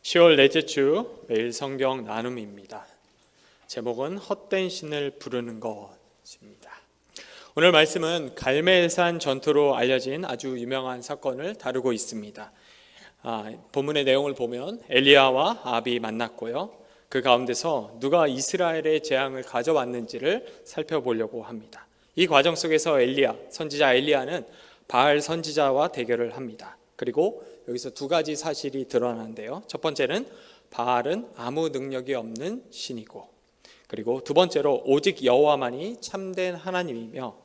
10월 넷째 주 매일 성경 나눔입니다. 제목은 헛된 신을 부르는 것입니다. 오늘 말씀은 갈멜산 전투로 알려진 아주 유명한 사건을 다루고 있습니다. 본문의 내용을 보면 엘리야와 아합이 만났고요. 그 가운데서 누가 이스라엘의 재앙을 가져왔는지를 살펴보려고 합니다. 이 과정 속에서 선지자 엘리야는 바알 선지자와 대결을 합니다. 그리고 여기서 두 가지 사실이 드러나는데요. 첫 번째는 바알은 아무 능력이 없는 신이고, 그리고 두 번째로 오직 여호와만이 참된 하나님이며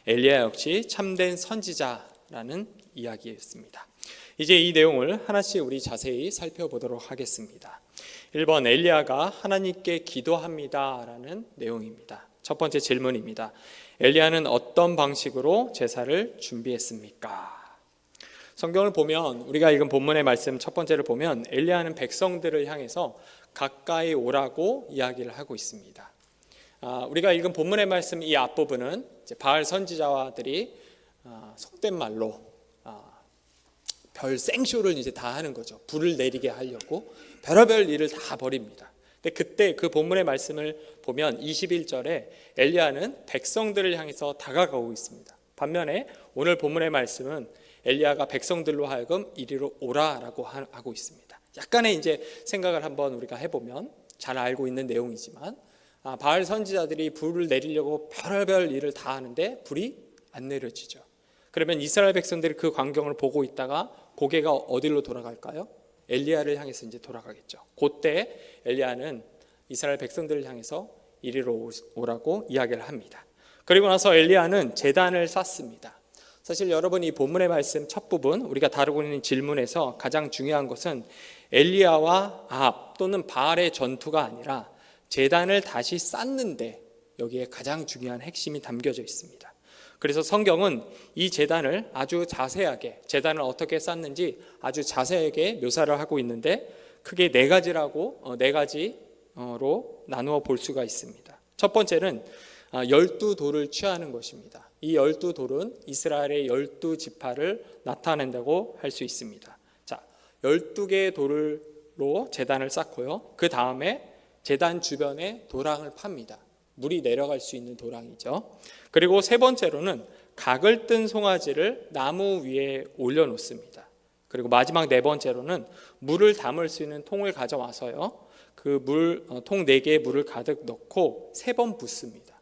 엘리야 역시 참된 선지자라는 이야기였습니다. 이제 이 내용을 하나씩 우리 자세히 살펴보도록 하겠습니다. 1번, 엘리야가 하나님께 기도합니다 라는 내용입니다. 첫 번째 질문입니다. 엘리야는 어떤 방식으로 제사를 준비했습니까? 성경을 보면, 우리가 읽은 본문의 말씀 첫 번째를 보면 엘리야는 백성들을 향해서 가까이 오라고 이야기를 하고 있습니다. 우리가 읽은 본문의 말씀 이 앞부분은 이제 바알 선지자들이 속된 말로 별 생쇼를 이제 다 하는 거죠. 불을 내리게 하려고 별의별 일을 다 벌입니다. 근데 그때 그 본문의 말씀을 보면 21절에 엘리야는 백성들을 향해서 다가가고 있습니다. 반면에 오늘 본문의 말씀은 엘리야가 백성들로 하여금 이리로 오라라고 하고 있습니다. 약간의 이제 생각을 한번 우리가 해보면 잘 알고 있는 내용이지만, 바알 선지자들이 불을 내리려고 별의별 일을 다 하는데 불이 안 내려지죠. 그러면 이스라엘 백성들이 그 광경을 보고 있다가 고개가 어디로 돌아갈까요? 엘리야를 향해서 이제 돌아가겠죠. 그때 엘리야는 이스라엘 백성들을 향해서 이리로 오라고 이야기를 합니다. 그리고 나서 엘리야는 제단을 쌓습니다. 사실 여러분, 이 본문의 말씀 첫 부분 우리가 다루고 있는 질문에서 가장 중요한 것은 엘리야와 아합 또는 바알의 전투가 아니라 제단을 다시 쌓는데 여기에 가장 중요한 핵심이 담겨져 있습니다. 그래서 성경은 이 제단을 아주 자세하게, 제단을 어떻게 쌓는지 아주 자세하게 묘사를 하고 있는데 크게 네 가지로 나누어 볼 수가 있습니다. 첫 번째는 12돌을 취하는 것입니다. 이 12돌은 이스라엘의 12지파를 나타낸다고 할 수 있습니다. 자, 12개의 돌로 제단을 쌓고요. 그 다음에 제단 주변에 도랑을 팝니다. 물이 내려갈 수 있는 도랑이죠. 그리고 세 번째로는 각을 뜬 송아지를 나무 위에 올려놓습니다. 그리고 마지막 네 번째로는 물을 담을 수 있는 통을 가져와서요, 그 통 4개의 물을 가득 넣고 3번 붓습니다.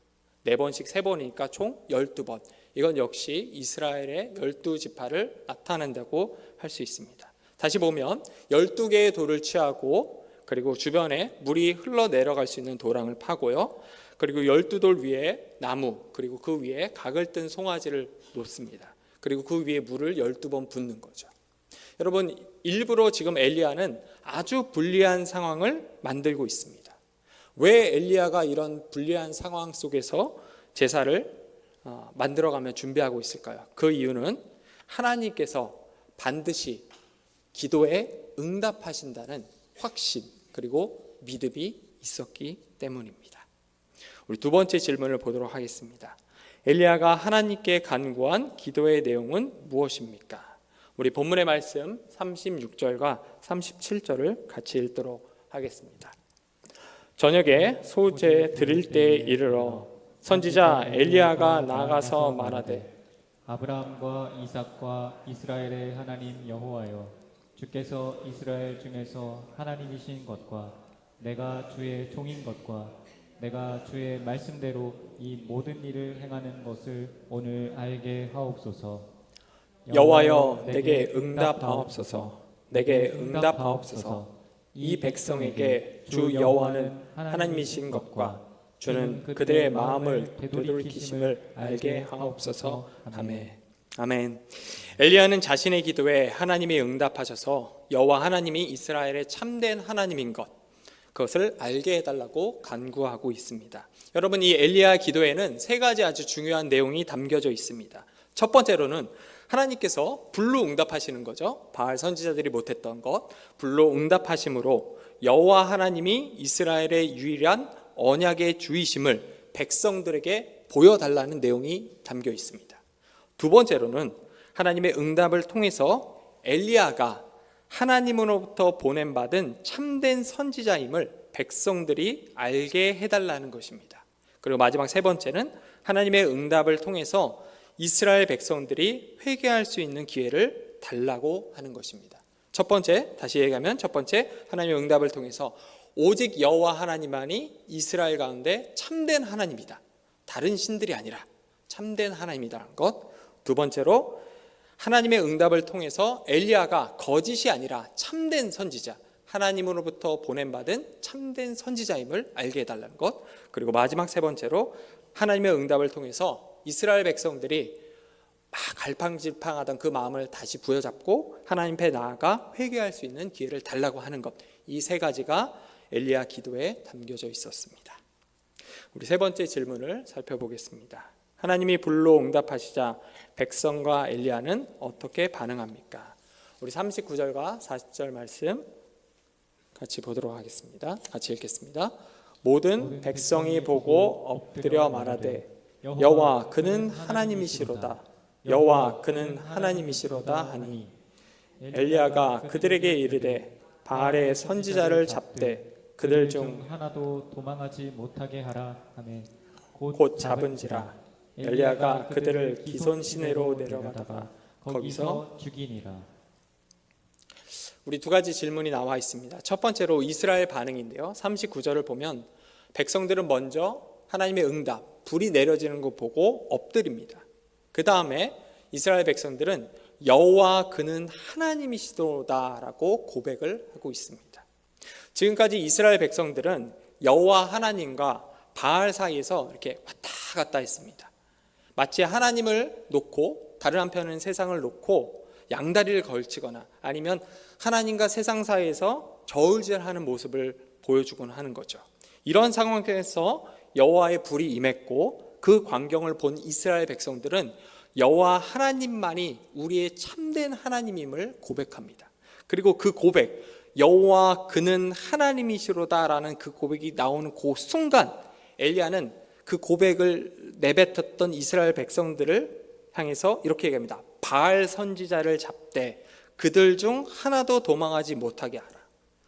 4번씩 3번이니까 총 12번. 이건 역시 이스라엘의 12지파를 나타낸다고 할 수 있습니다. 다시 보면 12개의 돌을 취하고, 그리고 주변에 물이 흘러내려갈 수 있는 도랑을 파고요, 그리고 12돌 위에 나무, 그리고 그 위에 각을 뜬 송아지를 놓습니다. 그리고 그 위에 물을 12번 붓는 거죠. 여러분, 일부러 지금 엘리야는 아주 불리한 상황을 만들고 있습니다. 왜 엘리야가 이런 불리한 상황 속에서 제사를 만들어가며 준비하고 있을까요? 그 이유는 하나님께서 반드시 기도에 응답하신다는 확신, 그리고 믿음이 있었기 때문입니다. 우리 두 번째 질문을 보도록 하겠습니다. 엘리야가 하나님께 간구한 기도의 내용은 무엇입니까? 우리 본문의 말씀 36절과 37절을 같이 읽도록 하겠습니다. 저녁에 소제 드릴 때에 이르러 선지자 엘리야가 나가서 말하되, 아브라함과 이삭과 이스라엘의 하나님 여호와여, 주께서 이스라엘 중에서 하나님이신 것과 내가 주의 종인 것과 내가 주의 말씀대로 이 모든 일을 행하는 것을 오늘 알게 하옵소서. 여호와여, 내게 응답하옵소서. 내게 응답하옵소서. 이 백성에게 주 여호와는 하나님이신 것과 주는 그들의 마음을 되돌이키심을 알게 하옵소서. 아멘. 엘리야는 자신의 기도에 하나님이 응답하셔서 여호와 하나님이 이스라엘의 참된 하나님인 그것을 알게 해달라고 간구하고 있습니다. 여러분, 이 엘리야 기도에는 세 가지 아주 중요한 내용이 담겨져 있습니다. 첫 번째로는 하나님께서 불로 응답하시는 거죠. 바알 선지자들이 못했던 것, 불로 응답하심으로 여호와 하나님이 이스라엘의 유일한 언약의 주이심을 백성들에게 보여달라는 내용이 담겨 있습니다. 두 번째로는 하나님의 응답을 통해서 엘리야가 하나님으로부터 보냄받은 참된 선지자임을 백성들이 알게 해달라는 것입니다. 그리고 마지막 세 번째는 하나님의 응답을 통해서 이스라엘 백성들이 회개할 수 있는 기회를 달라고 하는 것입니다. 첫 번째, 다시 얘기하면 첫 번째, 하나님의 응답을 통해서 오직 여호와 하나님만이 이스라엘 가운데 참된 하나님이다. 다른 신들이 아니라 참된 하나님이라는 것. 두 번째로 하나님의 응답을 통해서 엘리야가 거짓이 아니라 참된 선지자, 하나님으로부터 보냄받은 참된 선지자임을 알게 해달라는 것. 그리고 마지막 세 번째로 하나님의 응답을 통해서 이스라엘 백성들이 막 갈팡질팡하던 그 마음을 다시 부여잡고 하나님 앞에 나아가 회개할 수 있는 기회를 달라고 하는 것. 이 세 가지가 엘리야 기도에 담겨져 있었습니다. 우리 세 번째 질문을 살펴보겠습니다. 하나님이 불로 응답하시자 백성과 엘리야는 어떻게 반응합니까? 우리 39절과 40절 말씀 같이 보도록 하겠습니다. 같이 읽겠습니다. 모든 백성이 보고 엎드려 말하되 여호와 그는 하나님이시로다. 여호와 그는 하나님이시로다 하니 엘리야가 그들에게 이르되 바알의 선지자를 잡되 그들 중 하나도 도망하지 못하게 하라 하매 곧 잡은지라. 엘리야가 그들을 기손 시내로 내려가다가 거기서 죽이니라. 우리 두 가지 질문이 나와 있습니다. 첫 번째로 이스라엘 반응인데요. 39절을 보면 백성들은 먼저 하나님의 응답, 불이 내려지는 거 보고 엎드립니다. 그 다음에 이스라엘 백성들은 여호와 그는 하나님이시도다라고 고백을 하고 있습니다. 지금까지 이스라엘 백성들은 여호와 하나님과 바알 사이에서 이렇게 왔다 갔다 했습니다. 마치 하나님을 놓고 다른 한편은 세상을 놓고 양다리를 걸치거나 아니면 하나님과 세상 사이에서 저울질하는 모습을 보여주곤 하는 거죠. 이런 상황에서 여호와의 불이 임했고 그 광경을 본 이스라엘 백성들은 여호와 하나님만이 우리의 참된 하나님임을 고백합니다. 그리고 그 고백, 여호와 그는 하나님이시로다라는 그 고백이 나오는 그 순간 엘리야는 그 고백을 내뱉었던 이스라엘 백성들을 향해서 이렇게 얘기합니다. 바알 선지자를 잡되 그들 중 하나도 도망하지 못하게 하라.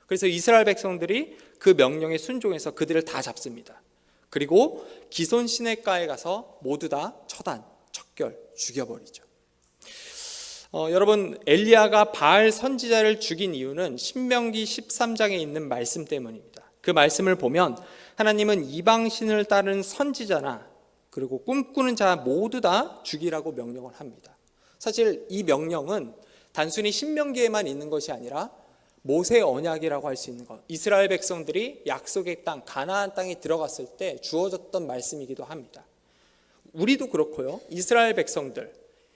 그래서 이스라엘 백성들이 그 명령에 순종해서 그들을 다 잡습니다. 그리고 기손 시내가에 가서 모두 다 처단, 척결, 죽여버리죠. 여러분, 엘리야가 바알 선지자를 죽인 이유는 신명기 13장에 있는 말씀 때문입니다. 그 말씀을 보면 하나님은 이방신을 따른 선지자나 그리고 꿈꾸는 자 모두 다 죽이라고 명령을 합니다. 사실 이 명령은 단순히 신명기에만 있는 것이 아니라 모세 언약이라고 할 수 있는 것, 이스라엘 백성들이 약속의 땅 가나안 땅에 들어갔을 때 주어졌던 말씀이기도 합니다. 우리도 그렇고요. 이스라엘 백성들,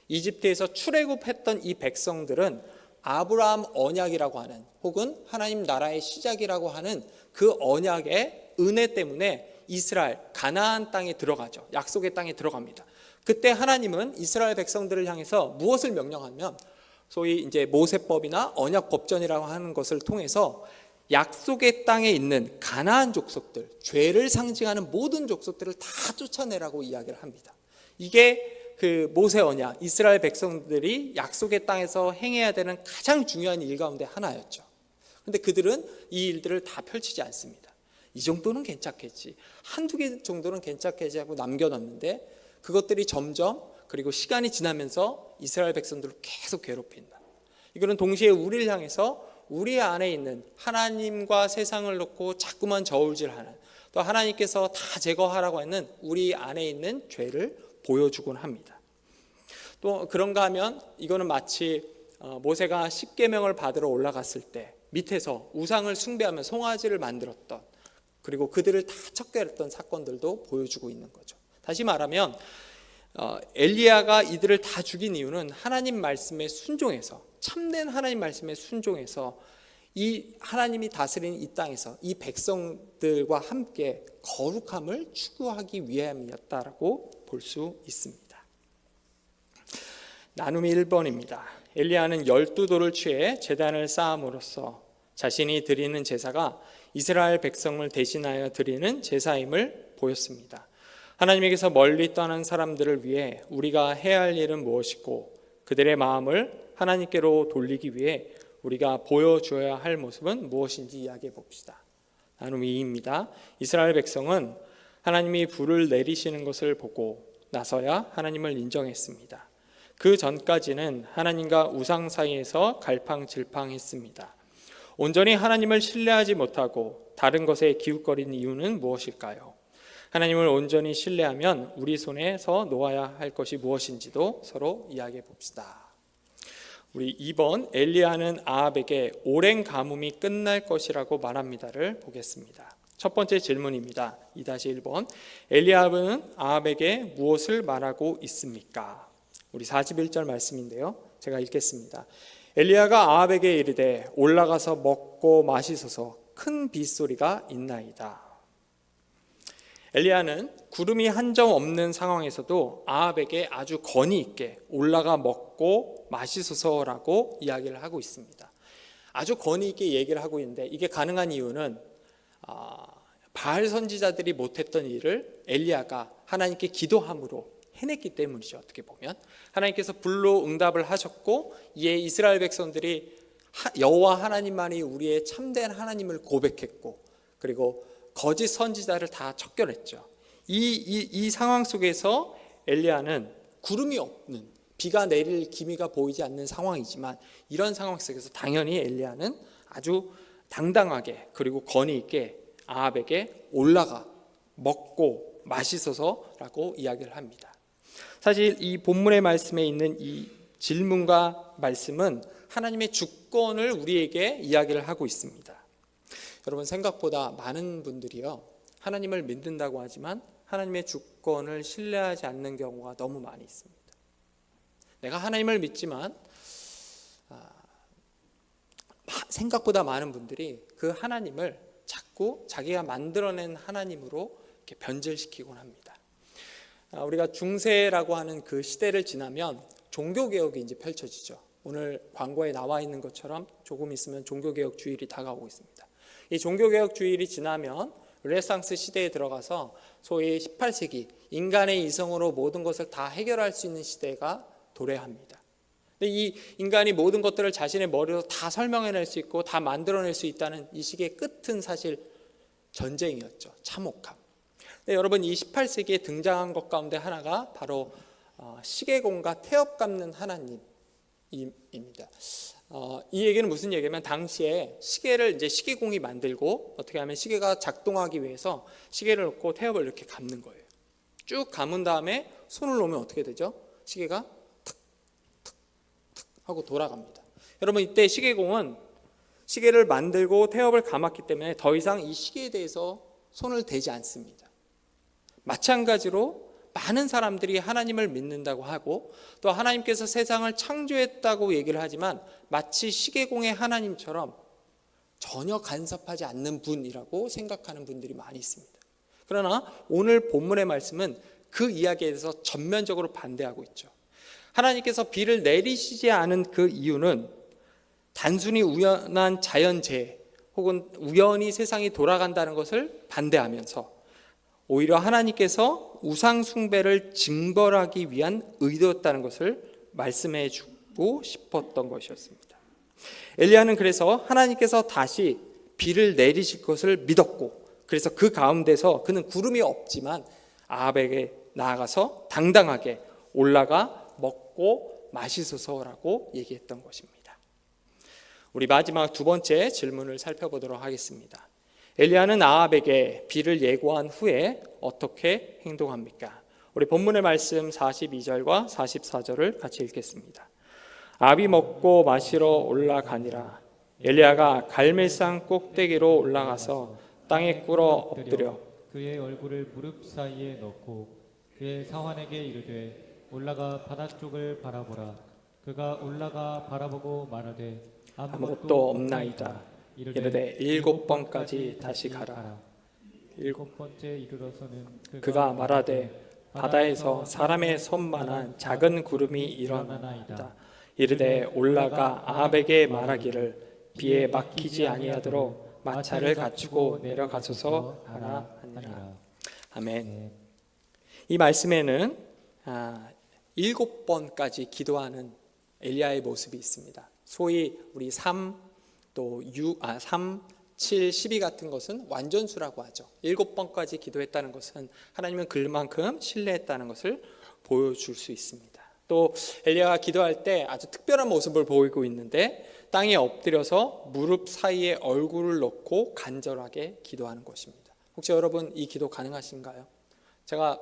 이집트에서 출애굽했던 이 백성들은 아브라함 언약이라고 하는 혹은 하나님 나라의 시작이라고 하는 그 언약의 은혜 때문에 이스라엘 가나안 땅에 들어가죠. 약속의 땅에 들어갑니다. 그때 하나님은 이스라엘 백성들을 향해서 무엇을 명령하면 소위 이제 모세법이나 언약 법전이라고 하는 것을 통해서 약속의 땅에 있는 가나안 족속들, 죄를 상징하는 모든 족속들을 다 쫓아내라고 이야기를 합니다. 이게 그 모세 언약, 이스라엘 백성들이 약속의 땅에서 행해야 되는 가장 중요한 일 가운데 하나였죠. 그런데 그들은 이 일들을 다 펼치지 않습니다. 이 정도는 괜찮겠지, 한두 개 정도는 괜찮겠지 하고 남겨놨는데 그것들이 점점 그리고 시간이 지나면서 이스라엘 백성들을 계속 괴롭힌다. 이거는 동시에 우리를 향해서 우리 안에 있는 하나님과 세상을 놓고 자꾸만 저울질하는, 또 하나님께서 다 제거하라고 하는 우리 안에 있는 죄를 보여주곤 합니다. 또 그런가 하면 이거는 마치 모세가 십계명을 받으러 올라갔을 때 밑에서 우상을 숭배하며 송아지를 만들었던, 그리고 그들을 다 척결했던 사건들도 보여주고 있는 거죠. 다시 말하면 엘리야가 이들을 다 죽인 이유는 하나님 말씀에 순종해서, 참된 하나님 말씀에 순종해서 이 하나님이 다스리는 이 땅에서 이 백성들과 함께 거룩함을 추구하기 위함이었다라고 볼 수 있습니다. 나눔이 1번입니다. 엘리야는 12돌을 취해 제단을 쌓음으로써 자신이 드리는 제사가 이스라엘 백성을 대신하여 드리는 제사임을 보였습니다. 하나님에게서 멀리 떠난 사람들을 위해 우리가 해야 할 일은 무엇이고 그들의 마음을 하나님께로 돌리기 위해 우리가 보여줘야 할 모습은 무엇인지 이야기해 봅시다. 나눔 2입니다. 이스라엘 백성은 하나님이 불을 내리시는 것을 보고 나서야 하나님을 인정했습니다. 그 전까지는 하나님과 우상 사이에서 갈팡질팡했습니다. 온전히 하나님을 신뢰하지 못하고 다른 것에 기웃거리는 이유는 무엇일까요? 하나님을 온전히 신뢰하면 우리 손에서 놓아야 할 것이 무엇인지도 서로 이야기해 봅시다. 우리 2번 엘리야는 아합에게 오랜 가뭄이 끝날 것이라고 말합니다를 보겠습니다. 첫 번째 질문입니다. 2-1번 엘리야는 아합에게 무엇을 말하고 있습니까? 우리 41절 말씀인데요. 제가 읽겠습니다. 엘리야가 아합에게 이르되 올라가서 먹고 마시소서 큰 빗소리가 있나이다. 엘리야는 구름이 한 점 없는 상황에서도 아합에게 아주 권위 있게 올라가 먹고 마시소서라고 이야기를 하고 있습니다. 아주 권위 있게 얘기를 하고 있는데 이게 가능한 이유는 바알 선지자들이 못했던 일을 엘리야가 하나님께 기도함으로 해냈기 때문이죠. 어떻게 보면 하나님께서 불로 응답을 하셨고 이에 이스라엘 백성들이 여호와 하나님만이 우리의 참된 하나님을 고백했고 그리고 거짓 선지자를 다 척결했죠. 이 상황 속에서 엘리야는 구름이 없는 비가 내릴 기미가 보이지 않는 상황이지만 이런 상황 속에서 당연히 엘리야는 아주 당당하게 그리고 권위 있게 아합에게 올라가 먹고 마시소서라고 이야기를 합니다. 사실 이 본문의 말씀에 있는 이 질문과 말씀은 하나님의 주권을 우리에게 이야기를 하고 있습니다. 여러분 생각보다 많은 분들이요 하나님을 믿는다고 하지만 하나님의 주권을 신뢰하지 않는 경우가 너무 많이 있습니다. 내가 하나님을 믿지만 생각보다 많은 분들이 그 하나님을 자꾸 자기가 만들어낸 하나님으로 이렇게 변질시키곤 합니다. 우리가 중세라고 하는 그 시대를 지나면 종교개혁이 이제 펼쳐지죠. 오늘 광고에 나와 있는 것처럼 조금 있으면 종교개혁 주일이 다가오고 있습니다. 이 종교개혁 주일이 지나면 르네상스 시대에 들어가서 소위 18세기 인간의 이성으로 모든 것을 다 해결할 수 있는 시대가 도래합니다. 근데 이 인간이 모든 것들을 자신의 머리로 다 설명해낼 수 있고 다 만들어낼 수 있다는 이 시기의 끝은 사실 전쟁이었죠. 참혹함. 근데 여러분 이 18세기에 등장한 것 가운데 하나가 바로 시계공과 태엽 갚는 하나님입니다. 이 얘기는 무슨 얘기냐면 당시에 시계를 이제 시계공이 만들고 어떻게 하면 시계가 작동하기 위해서 시계를 놓고 태엽을 이렇게 감는 거예요. 쭉 감은 다음에 손을 놓으면 어떻게 되죠? 시계가 탁탁탁 하고 돌아갑니다. 여러분 이때 시계공은 시계를 만들고 태엽을 감았기 때문에 더 이상 이 시계에 대해서 손을 대지 않습니다. 마찬가지로 많은 사람들이 하나님을 믿는다고 하고 또 하나님께서 세상을 창조했다고 얘기를 하지만 마치 시계공의 하나님처럼 전혀 간섭하지 않는 분이라고 생각하는 분들이 많이 있습니다. 그러나 오늘 본문의 말씀은 그 이야기에 대해서 전면적으로 반대하고 있죠. 하나님께서 비를 내리시지 않은 그 이유는 단순히 우연한 자연재해 혹은 우연히 세상이 돌아간다는 것을 반대하면서 오히려 하나님께서 우상 숭배를 징벌하기 위한 의도였다는 것을 말씀해 주고 싶었던 것이었습니다. 엘리야는 그래서 하나님께서 다시 비를 내리실 것을 믿었고 그래서 그 가운데서 그는 구름이 없지만 아합에게 나아가서 당당하게 올라가 먹고 마시소서라고 얘기했던 것입니다. 우리 마지막 두 번째 질문을 살펴보도록 하겠습니다. 엘리야는 아합에게 비를 예고한 후에 어떻게 행동합니까? 우리 본문의 말씀 42절과 44절을 같이 읽겠습니다. 아합이 먹고 마시러 올라가니라. 엘리야가 갈멜산 꼭대기로 올라가서 땅에 꿇어 엎드려 그의 얼굴을 무릎 사이에 넣고 그의 사환에게 이르되 올라가 바다 쪽을 바라보라. 그가 올라가 바라보고 말하되 아무것도 없나이다. 이르되 7번까지 다시 가라. 7번째 이르러서는 그가 말하되 바다에서 사람의 손만한 작은 구름이 일어나나이다. 이르되 올라가 아합에게 말하기를 비에 막히지 아니하도록 마차를 갖추고 내려가소서 하라 하니라. 아멘. 이 말씀에는 7번까지 기도하는 엘리야의 모습이 있습니다. 소위 우리 3, 7, 12 같은 것은 완전수라고 하죠. 7번까지 기도했다는 것은 하나님은 그만큼 신뢰했다는 것을 보여줄 수 있습니다. 또 엘리야가 기도할 때 아주 특별한 모습을 보이고 있는데 땅에 엎드려서 무릎 사이에 얼굴을 넣고 간절하게 기도하는 것입니다. 혹시 여러분 이 기도 가능하신가요? 제가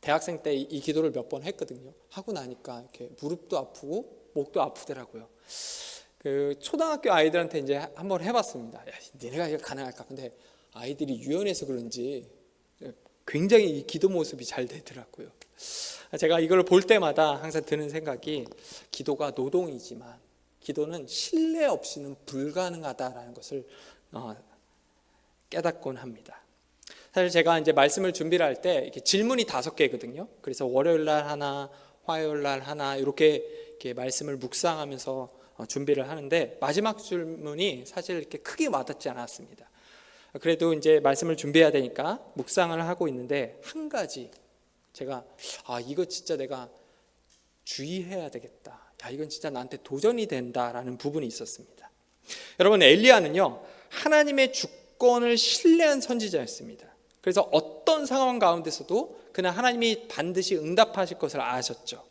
대학생 때 이 기도를 몇 번 했거든요. 하고 나니까 이렇게 무릎도 아프고 목도 아프더라고요. 초등학교 아이들한테 이제 한번 해봤습니다. 야, 니네가 이거 가능할까? 근데 아이들이 유연해서 그런지 굉장히 이 기도 모습이 잘 되더라고요. 제가 이걸 볼 때마다 항상 드는 생각이 기도가 노동이지만 기도는 신뢰 없이는 불가능하다라는 것을 깨닫곤 합니다. 사실 제가 이제 말씀을 준비를 할 때 이렇게 질문이 5개거든요. 그래서 월요일 날 하나, 화요일 날 하나 이렇게 말씀을 묵상하면서 준비를 하는데 마지막 질문이 사실 이렇게 크게 와닿지 않았습니다. 그래도 이제 말씀을 준비해야 되니까 묵상을 하고 있는데 한 가지 제가 이거 진짜 내가 주의해야 되겠다. 야, 이건 진짜 나한테 도전이 된다라는 부분이 있었습니다. 여러분, 엘리야는요 하나님의 주권을 신뢰한 선지자였습니다. 그래서 어떤 상황 가운데서도 그는 하나님이 반드시 응답하실 것을 아셨죠.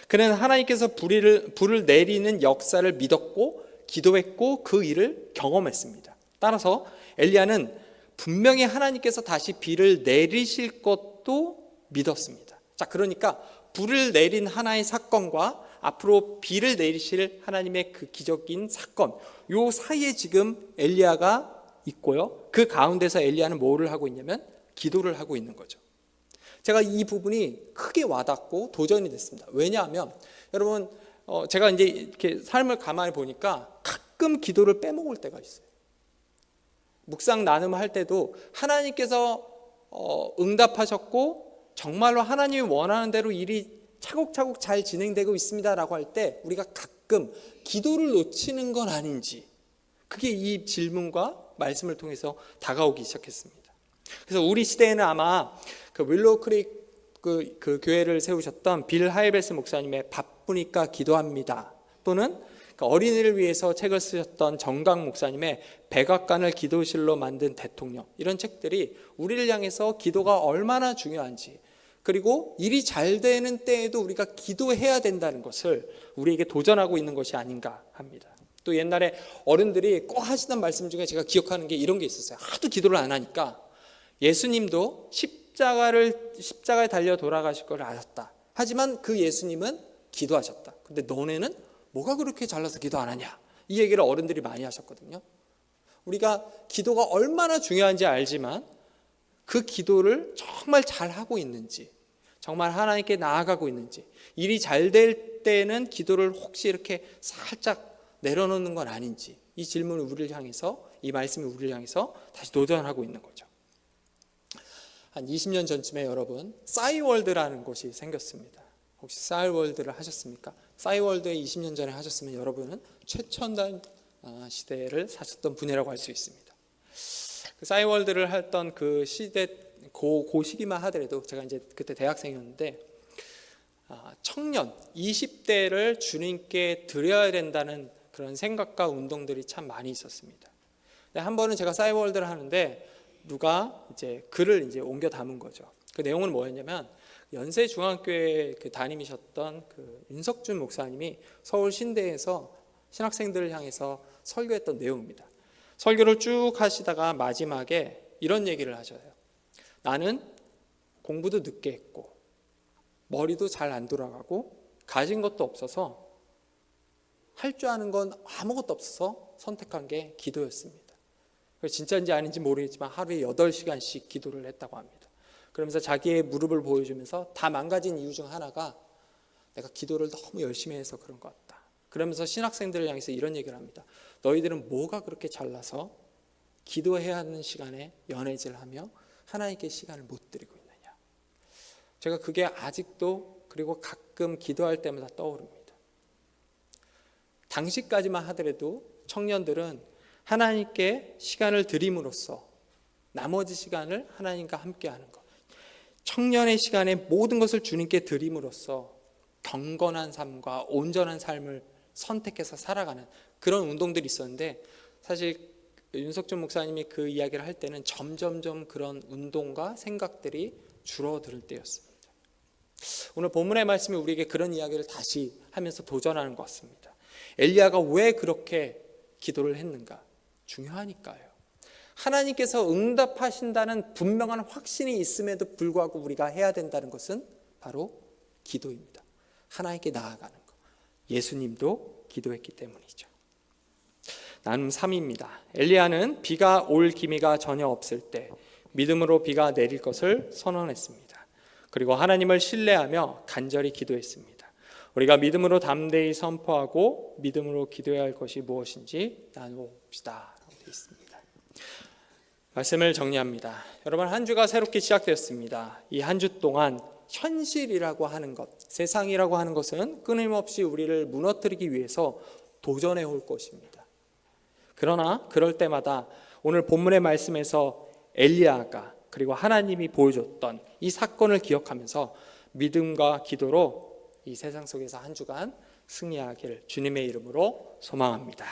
그는 하나님께서 불을 내리는 역사를 믿었고 기도했고 그 일을 경험했습니다. 따라서 엘리야는 분명히 하나님께서 다시 비를 내리실 것도 믿었습니다. 자, 그러니까 불을 내린 하나의 사건과 앞으로 비를 내리실 하나님의 그 기적인 사건, 요 사이에 지금 엘리야가 있고요. 그 가운데서 엘리야는 뭐를 하고 있냐면 기도를 하고 있는 거죠. 제가 이 부분이 크게 와닿고 도전이 됐습니다. 왜냐하면 여러분 제가 이제 이렇게 삶을 가만히 보니까 가끔 기도를 빼먹을 때가 있어요. 묵상 나눔할 때도 하나님께서 응답하셨고 정말로 하나님이 원하는 대로 일이 차곡차곡 잘 진행되고 있습니다라고 할 때 우리가 가끔 기도를 놓치는 건 아닌지, 그게 이 질문과 말씀을 통해서 다가오기 시작했습니다. 그래서 우리 시대에는 아마 그 윌로우 크릭 그 교회를 세우셨던 빌 하이베스 목사님의 바쁘니까 기도합니다, 또는 어린이를 위해서 책을 쓰셨던 정강 목사님의 백악관을 기도실로 만든 대통령, 이런 책들이 우리를 향해서 기도가 얼마나 중요한지, 그리고 일이 잘 되는 때에도 우리가 기도해야 된다는 것을 우리에게 도전하고 있는 것이 아닌가 합니다. 또 옛날에 어른들이 꼭 하시던 말씀 중에 제가 기억하는 게 이런 게 있었어요. 하도 기도를 안 하니까 예수님도 십자가에 달려 돌아가실 걸 아셨다. 하지만 그 예수님은 기도하셨다. 근데 너네는 뭐가 그렇게 잘나서 기도 안 하냐? 이 얘기를 어른들이 많이 하셨거든요. 우리가 기도가 얼마나 중요한지 알지만 그 기도를 정말 잘하고 있는지, 정말 하나님께 나아가고 있는지, 일이 잘 될 때는 기도를 혹시 이렇게 살짝 내려놓는 건 아닌지, 이 질문을 우리를 향해서, 이 말씀이 우리를 향해서 다시 도전하고 있는 거죠. 한 20년 전쯤에 여러분 싸이월드라는 곳이 생겼습니다. 혹시 싸이월드를 하셨습니까? 싸이월드에 20년 전에 하셨으면 여러분은 최첨단 시대를 사셨던 분이라고 할 수 있습니다. 그 싸이월드를 했던 그 시대 그 시기만 하더라도 제가 이제 그때 대학생이었는데 청년 20대를 주님께 드려야 된다는 그런 생각과 운동들이 참 많이 있었습니다. 한 번은 제가 싸이월드를 하는데 누가 이제 글을 이제 옮겨 담은 거죠. 그 내용은 뭐였냐면 연세 중앙교회 그 담임이셨던 그 윤석준 목사님이 서울 신대에서 신학생들을 향해서 설교했던 내용입니다. 설교를 쭉 하시다가 마지막에 이런 얘기를 하셔요. 나는 공부도 늦게 했고 머리도 잘 안 돌아가고 가진 것도 없어서 할 줄 아는 건 아무것도 없어서 선택한 게 기도였습니다. 진짜인지 아닌지 모르겠지만 하루에 8시간씩 기도를 했다고 합니다. 그러면서 자기의 무릎을 보여주면서 다 망가진 이유 중 하나가 내가 기도를 너무 열심히 해서 그런 것 같다. 그러면서 신학생들을 향해서 이런 얘기를 합니다. 너희들은 뭐가 그렇게 잘나서 기도해야 하는 시간에 연애질하며 하나님께 시간을 못 드리고 있느냐. 제가 그게 아직도 그리고 가끔 기도할 때마다 떠오릅니다. 당시까지만 하더라도 청년들은 하나님께 시간을 드림으로써 나머지 시간을 하나님과 함께 하는 것, 청년의 시간에 모든 것을 주님께 드림으로써 경건한 삶과 온전한 삶을 선택해서 살아가는 그런 운동들이 있었는데, 사실 윤석준 목사님이 그 이야기를 할 때는 점점점 그런 운동과 생각들이 줄어들 때였습니다. 오늘 본문의 말씀이 우리에게 그런 이야기를 다시 하면서 도전하는 것 같습니다. 엘리야가 왜 그렇게 기도를 했는가? 중요하니까요. 하나님께서 응답하신다는 분명한 확신이 있음에도 불구하고 우리가 해야 된다는 것은 바로 기도입니다. 하나님께 나아가는 것. 예수님도 기도했기 때문이죠. 나눔 3입니다. 엘리야는 비가 올 기미가 전혀 없을 때 믿음으로 비가 내릴 것을 선언했습니다. 그리고 하나님을 신뢰하며 간절히 기도했습니다. 우리가 믿음으로 담대히 선포하고 믿음으로 기도해야 할 것이 무엇인지 나눠봅시다. 되어 있습니다. 말씀을 정리합니다. 여러분, 한 주가 새롭게 시작되었습니다. 이 한 주 동안 현실이라고 하는 것, 세상이라고 하는 것은 끊임없이 우리를 무너뜨리기 위해서 도전해 올 것입니다. 그러나 그럴 때마다 오늘 본문의 말씀에서 엘리야가 그리고 하나님이 보여줬던 이 사건을 기억하면서 믿음과 기도로 이 세상 속에서 한 주간 승리하기를 주님의 이름으로 소망합니다.